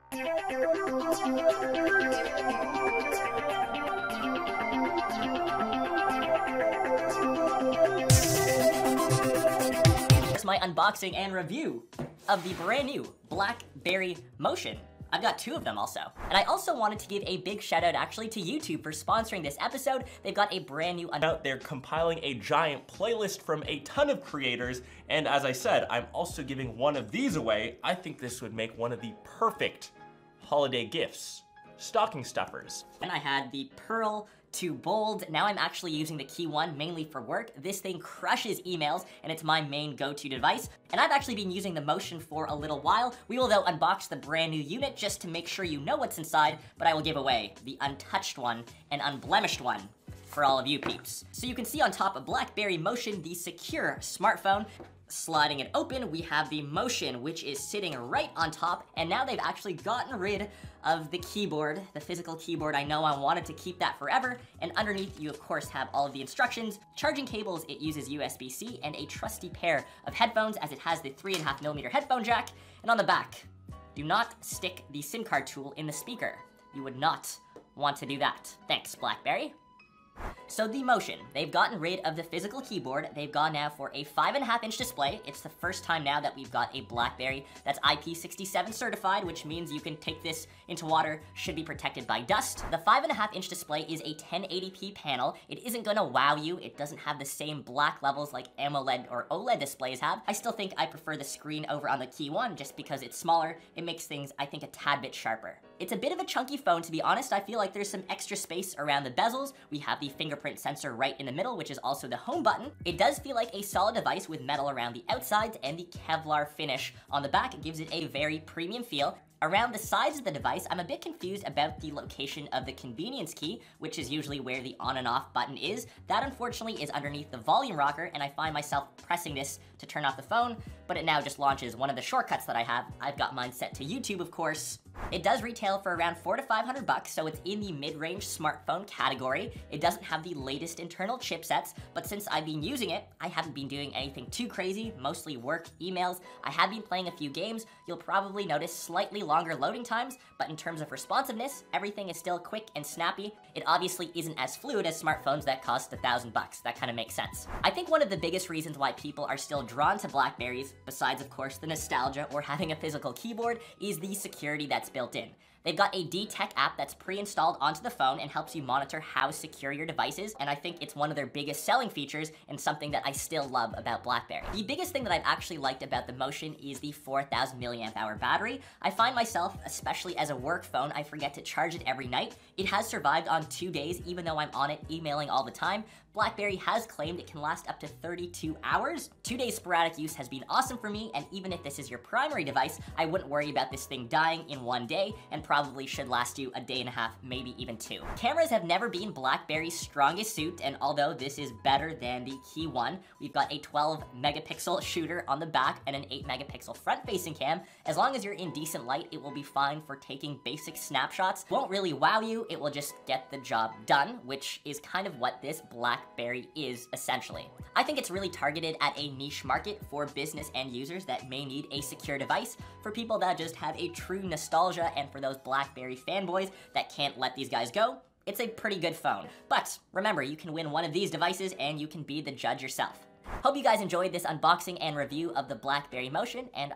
Here's my unboxing and review of the brand new Blackberry Motion. I've got two of them also. And I also wanted to give a big shout out actually to YouTube for sponsoring this episode. They've got a brand new They're compiling a giant playlist from a ton of creators, and as I said, I'm also giving one of these away. I think this would make one of the perfect holiday gifts. Stocking stuffers. And I had the Pearl to Bold. Now I'm actually using the Key 1 mainly for work. This thing crushes emails and it's my main go-to device. And I've actually been using the Motion for a little while. We will though unbox the brand new unit just to make sure you know what's inside, but I will give away the untouched one and unblemished one for all of you peeps. So you can see on top of Blackberry Motion, the secure smartphone. Sliding it open, we have the Motion, which is sitting right on top, and now they've actually gotten rid of the keyboard, the physical keyboard. I know I wanted to keep that forever, and underneath you of course have all of the instructions. Charging cables, it uses USB-C, and a trusty pair of headphones as it has the 3.5mm headphone jack, and on the back, do not stick the SIM card tool in the speaker. You would not want to do that. Thanks, Blackberry. So the Motion, they've gotten rid of the physical keyboard. They've gone now for a 5.5-inch display. It's the first time now that we've got a Blackberry that's IP67 certified, which means you can take this into water, should be protected by dust. The 5.5-inch display is a 1080p panel. It isn't gonna wow you. It doesn't have the same black levels like AMOLED or OLED displays have. I still think I prefer the screen over on the Key 1 just because it's smaller. It makes things, I think, a tad bit sharper. It's a bit of a chunky phone, to be honest. I feel like there's some extra space around the bezels. We have the fingerprint sensor right in the middle, which is also the home button. It does feel like a solid device with metal around the outsides, and the Kevlar finish on the back gives it a very premium feel. Around the sides of the device, I'm a bit confused about the location of the convenience key, which is usually where the on and off button is. That unfortunately is underneath the volume rocker, and I find myself pressing this to turn off the phone, but it now just launches one of the shortcuts that I have. I've got mine set to YouTube, of course. It does retail for around $400 to $500, so it's in the mid-range smartphone category. It doesn't have the latest internal chipsets, but since I've been using it, I haven't been doing anything too crazy, mostly work, emails. I have been playing a few games. You'll probably notice slightly longer loading times, but in terms of responsiveness, everything is still quick and snappy. It obviously isn't as fluid as smartphones that cost $1,000. That kind of makes sense. I think one of the biggest reasons why people are still drawn to Blackberries, besides of course the nostalgia or having a physical keyboard, is the security that's built in. They've got a D-Tech app that's pre-installed onto the phone and helps you monitor how secure your device is, and I think it's one of their biggest selling features and something that I still love about Blackberry. The biggest thing that I've actually liked about the Motion is the 4,000 milliamp hour battery. I find myself, especially as a work phone, I forget to charge it every night. It has survived on 2 days, even though I'm on it emailing all the time. Blackberry has claimed it can last up to 32 hours. 2 days sporadic use has been awesome for me, and even if this is your primary device, I wouldn't worry about this thing dying in 1 day, and probably should last you a day and a half, maybe even 2. Cameras have never been Blackberry's strongest suit, and although this is better than the Key 1, we've got a 12 megapixel shooter on the back and an 8 megapixel front-facing cam. As long as you're in decent light, it will be fine for taking basic snapshots. Won't really wow you, it will just get the job done, which is kind of what this Blackberry is essentially. I think it's really targeted at a niche market for business end users that may need a secure device, for people that just have a true nostalgia, and for those Blackberry fanboys that can't let these guys go. It's a pretty good phone. But remember, you can win one of these devices and you can be the judge yourself. Hope you guys enjoyed this unboxing and review of the Blackberry Motion, and